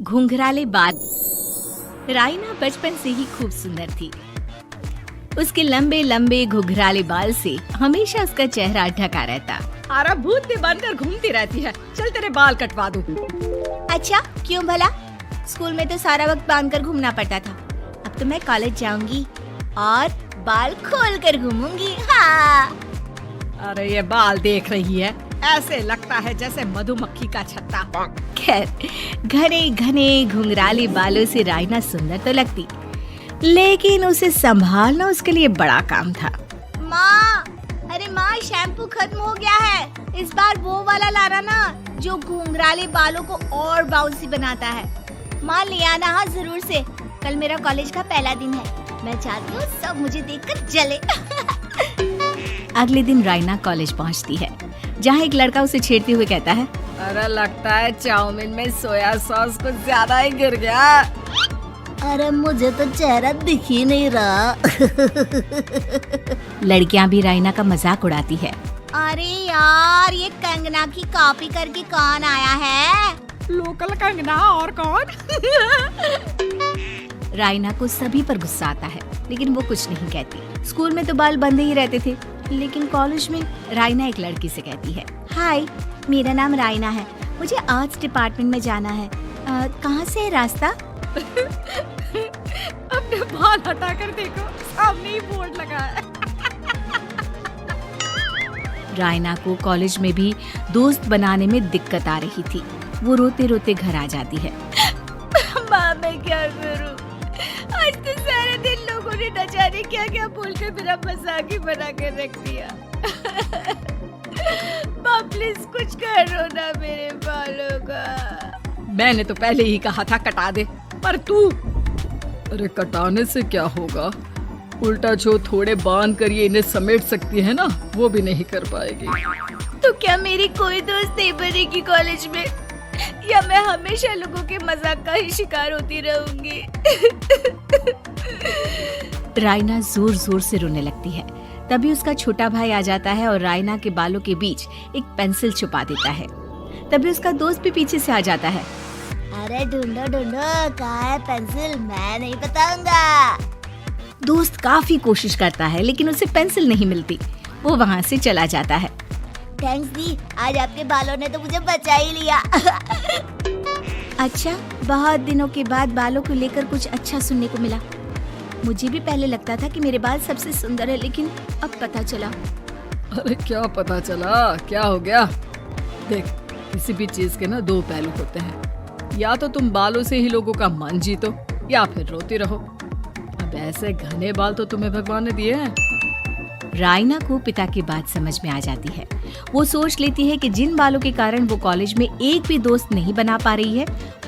घुंघराले बाल। राइना बचपन से ही खूब सुंदर थी। उसके लंबे लंबे घुंघराले बाल से हमेशा उसका चेहरा ढका रहता। अरे भूत बनकर घूमती रहती है, चल तेरे बाल कटवा दूं। अच्छा, क्यों भला? स्कूल में तो सारा वक्त बांधकर घूमना पड़ता था। अब तो मैं कॉलेज जाऊंगी और बाल खोलकर घूमूंगी। हाँ। अरे ये बाल देख रही है, ऐसे लगता है जैसे मधुमक्खी का छत्ता। खैर, घने घने घुंघराले बालों से राइना सुंदर तो लगती, लेकिन उसे संभालना उसके लिए बड़ा काम था। माँ, अरे माँ, शैम्पू खत्म हो गया है। इस बार वो वाला लाना ना जो घुंघराले बालों को और बाउंसी बनाता है। माँ ले आना, हाँ जरूर से। कल मेरा कॉलेज का पहला दिन है, मैं चाहती हूँ सब मुझे देखकर जले। अगले दिन राइना कॉलेज पहुँचती है, जहाँ एक लड़का उसे छेड़ते हुए कहता है, अरे लगता है चाउमीन में सोया सॉस कुछ ज्यादा ही गिर गया। अरे मुझे तो चेहरा दिख ही नहीं रहा। लड़कियां भी राइना का मजाक उड़ाती है। अरे यार, ये कंगना की कॉपी करके कौन आया है? लोकल कंगना और कौन? राइना को सभी पर गुस्सा आता है, लेकिन वो कुछ नहीं कहती। स्कूल में तो बाल बंधे ही रहते थे, लेकिन कॉलेज में राइना एक लड़की से कहती है, हाय, मेरा नाम राइना है, मुझे आर्ट्स डिपार्टमेंट में जाना है। कहाँ से है रास्ता? अपने बाल हटा कर देखो, सामने ही बोर्ड लगा है। राइना को कॉलेज में भी दोस्त बनाने में दिक्कत आ रही थी। वो रोते रोते घर आ जाती है। माँ, मैं क्या करूं? आज तो सारे दिन लोगों ने न जाने क्या क्या बोलकर मेरा मजाक ही बना कर रख दिया। माँ प्लीज कुछ करो ना मेरे बालों का। मैंने तो पहले ही कहा था कटा दे, पर तू। अरे कटाने से क्या होगा, उल्टा जो थोड़े बांध कर ये इन्हें समेट सकती है ना, वो भी नहीं कर पाएगी। तो क्या मेरी कोई दोस्त नहीं बनेगी कॉलेज में, या मैं हमेशा लोगों के मजाक का ही शिकार होती रहूंगी? राइना जोर जोर से रोने लगती है। तभी उसका छोटा भाई आ जाता है और राइना के बालों के बीच एक पेंसिल छुपा देता है। तभी उसका दोस्त भी पीछे से आ जाता है। अरे ढूंढो ढूंढो, कहाँ है पेंसिल? मैं नहीं बताऊंगा। दोस्त काफी कोशिश करता है, लेकिन उसे पेंसिल नहीं मिलती। वो वहाँ से चला जाता है। थैंक्स दी, आज आपके बालों ने तो मुझे बचा ही लिया। अच्छा, बहुत दिनों के बाद बालों को लेकर कुछ अच्छा सुनने को मिला। मुझे भी पहले लगता था कि मेरे बाल सबसे सुंदर है, लेकिन अब पता चला। अरे क्या पता चला, क्या हो गया? देख, किसी भी चीज के ना दो पहलू होते हैं। या तो तुम बालों से ही लोगों का मन जीतो, या फिर रोती रहो। अब ऐसे घने बाल तो तुम्हें भगवान ने दिए हैं। राइना को पिता की बात समझ में आ जाती है। वो सोच लेती है कि जिन बालों के कारण वो कॉलेज में एक भी दोस्त नहीं बना पा रही है,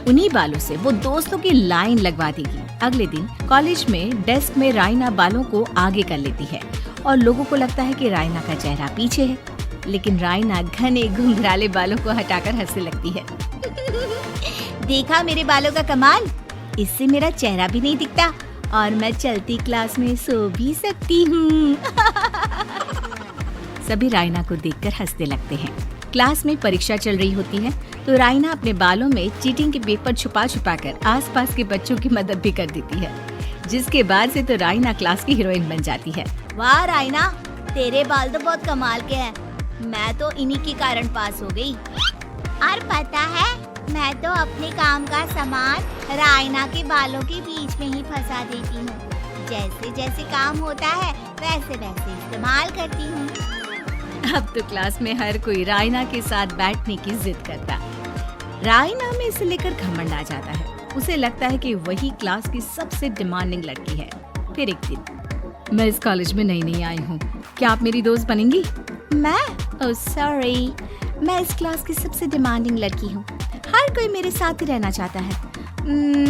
उन्हीं बालों से वो दोस्तों की लाइन लगवा देगी। अगले दिन कॉलेज में डेस्क में राइना बालों को आगे कर लेती है और लोगों को लगता है कि राइना का चेहरा पीछे है, लेकिन राइना घने घुंघराले बालों को हटाकर हंसने लगती है। देखा मेरे बालों का कमाल, इससे मेरा चेहरा भी नहीं दिखता और मैं चलती क्लास में सो भी सकती हूँ। सभी राइना को देखकर हंसने लगते हैं। क्लास में परीक्षा चल रही होती है, तो राइना अपने बालों में चीटिंग के पेपर छुपा छुपा कर आसपास के बच्चों की मदद भी कर देती है, जिसके बाद से तो राइना क्लास की हीरोइन बन जाती है। वाह राइना, तेरे बाल तो बहुत कमाल के हैं। मैं तो इन्हीं के कारण पास हो गई। और पता है, मैं तो अपने काम का सामान राइना के बालों के बीच में ही फंसा देती हूँ। जैसे जैसे काम होता है वैसे वैसे इस्तेमाल करती हूँ। अब तो क्लास में हर कोई राइना के साथ बैठने की जिद करता। राइना में इसे लेकर घमंड आ जाता है। उसे लगता है कि वही क्लास की सबसे डिमांडिंग लड़की है। फिर एक दिन, मैं इस कॉलेज में नई आई हूँ, क्या आप मेरी दोस्त बनेंगी? मैं? ओह सॉरी, मैं इस क्लास की सबसे डिमांडिंग लड़की हूँ। हर कोई मेरे साथ ही रहना चाहता है।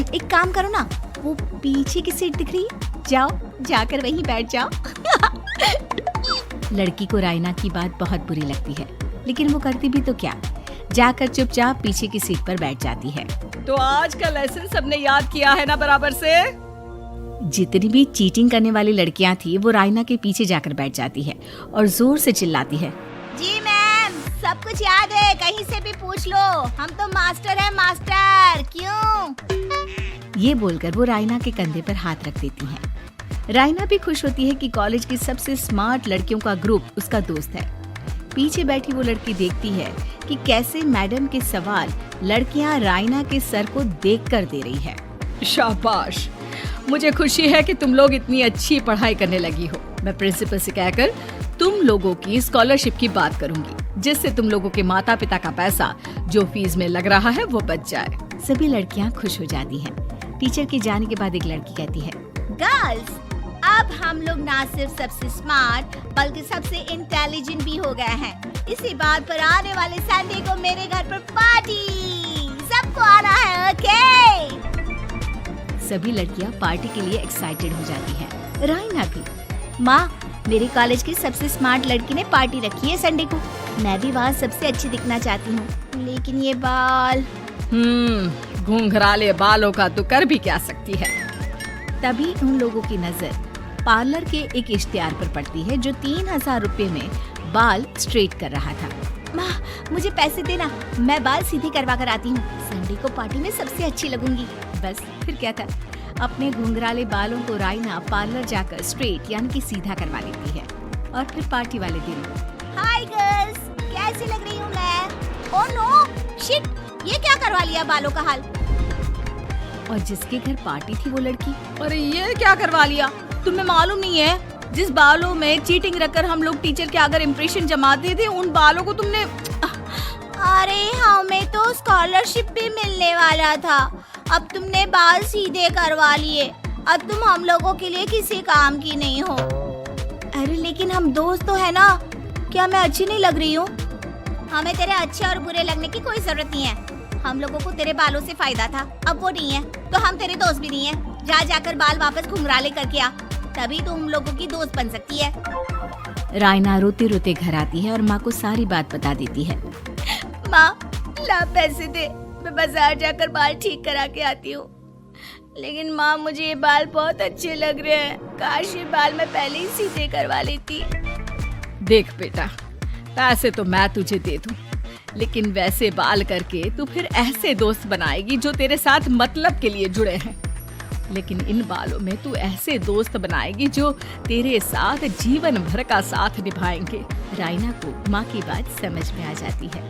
एक काम करो ना, वो पीछे की सीट दिख रही है, जाओ जाकर वहीं बैठ जाओ। लड़की को राइना की बात बहुत बुरी लगती है, लेकिन वो करती भी तो क्या, जाकर चुपचाप पीछे की सीट पर बैठ जाती है। तो आज का लेसन सबने याद किया है ना बराबर से? जितनी भी चीटिंग करने वाली लड़कियां थी, वो राइना के पीछे जाकर बैठ जाती है और जोर से चिल्लाती है, जी मैम, सब कुछ याद है, कहीं से भी पूछ लो, हम तो मास्टर हैं मास्टर। क्यों? ये बोलकर वो रायना के कंधे पर हाथ रख देती हैं। रायना भी खुश होती है कि कॉलेज की सबसे स्मार्ट लड़कियों का ग्रुप उसका दोस्त है। पीछे बैठी वो लड़की देखती है कि कैसे मैडम के सवाल लड़कियां रायना के सर को देखकर दे रही है। शाबाश, मुझे खुशी है कि तुम लोग इतनी अच्छी पढ़ाई करने लगी हो। मैं प्रिंसिपल से कहकर तुम लोगों की स्कॉलरशिप की बात करूंगी, जिससे तुम लोगों के माता पिता का पैसा जो फीस में लग रहा है वो बच जाए। सभी लड़कियां खुश हो जाती हैं। टीचर के जाने के बाद एक लड़की कहती है, गर्ल्स, अब हम लोग ना सिर्फ सबसे स्मार्ट बल्कि सबसे इंटेलिजेंट भी हो गए हैं। इसी बात पर आने वाले संडे को मेरे घर पर पार्टी, सबको आना है, ओके? सभी लड़कियां पार्टी के लिए एक्साइटेड हो जाती हैं। रायना भी। माँ, मेरे कॉलेज की सबसे स्मार्ट लड़की ने पार्टी रखी है संडे को। मैं भी वहाँ सबसे अच्छी दिखना चाहती हूँ, लेकिन ये बाल। घुंघराले बालों का तो कर भी क्या सकती है। तभी उन लोगों की नजर पार्लर के एक इश्तिहार पर पड़ती है जो 3000 रुपए में बाल स्ट्रेट कर रहा था। माँ, मुझे पैसे देना, मैं बाल सीधे करवा कर आती हूँ। संडे को पार्टी में सबसे अच्छी लगूंगी। बस फिर क्या था, अपने घुंघराले बालों को रायना पार्लर जाकर स्ट्रेट यानी कि सीधा करवा लेती है। और फिर पार्टी वाले दिन, हाय गर्ल्स, कैसी लग रही हूँ मैं? ओह नो, शिट, ये क्या करवा लिया बालों का हाल? और जिसके घर पार्टी थी वो लड़की, अरे ये क्या करवा लिया? तुम्हें मालूम नहीं है, जिस बालों में चीटिंग रखकर हम लोग टीचर के अगर इम्प्रेशन जमाते थे, उन बालों को तुमने। अरे हमें तो स्कॉलरशिप भी मिलने वाला था, अब तुमने बाल सीधे करवा लिए। अब तुम हम लोगों के लिए किसी काम की नहीं हो। अरे लेकिन हम दोस्त तो है ना, क्या मैं अच्छी नहीं लग रही हूँ? हमें तेरे अच्छे और बुरे लगने की कोई जरूरत नहीं है। हम लोगों को तेरे बालों से फायदा था, अब वो नहीं है तो हम तेरे दोस्त भी नहीं है। जा जाकर बाल वापस घुंघराले करके आ, तभी तो हम लोगों की दोस्त बन सकती है। रायना रोते रोते घर आती है और माँ को सारी बात बता देती है। माँ, ला पैसे दे, मैं बाजार जाकर बाल ठीक करा के आती हूँ। लेकिन माँ, मुझे ये बाल बहुत अच्छे लग रहे हैं, काश ये बाल मैं पहले ही सीधे करवा लेती। देख बेटा, पैसे तो मैं तुझे दे दूं, लेकिन वैसे बाल करके तू फिर ऐसे दोस्त बनाएगी जो तेरे साथ मतलब के लिए जुड़े हैं। लेकिन इन बालों में तू ऐसे दोस्त बनाएगी जो तेरे साथ जीवन भर का साथ निभाएंगे। रायना को माँ की बात समझ में आ जाती है।